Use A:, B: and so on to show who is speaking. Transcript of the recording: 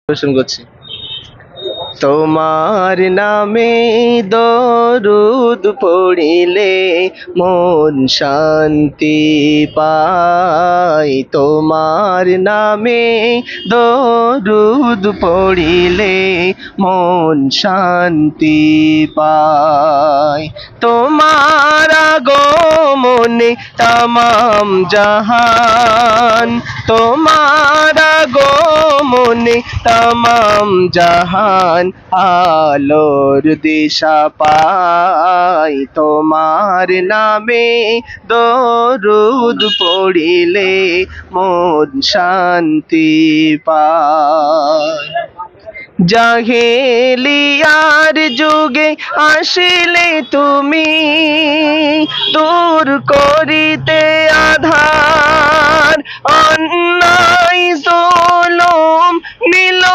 A: পরিবেশন করছি। তোমার নামে দরুদ পড়িলে মন শান্তি পায়। তোমার নামে দরুদ পড়িলে মন শান্তি পায়। তোমার আগমনে তামাম জাহান, তোমার আগমনে তামাম জাহান আলোর দিশা পায়। তোমার নামে দরুদ পড়িলে মন শান্তি পায়। জাহেলিয়ার যুগে আসিলে তুমি দূর করিতে আধার, অন্যায়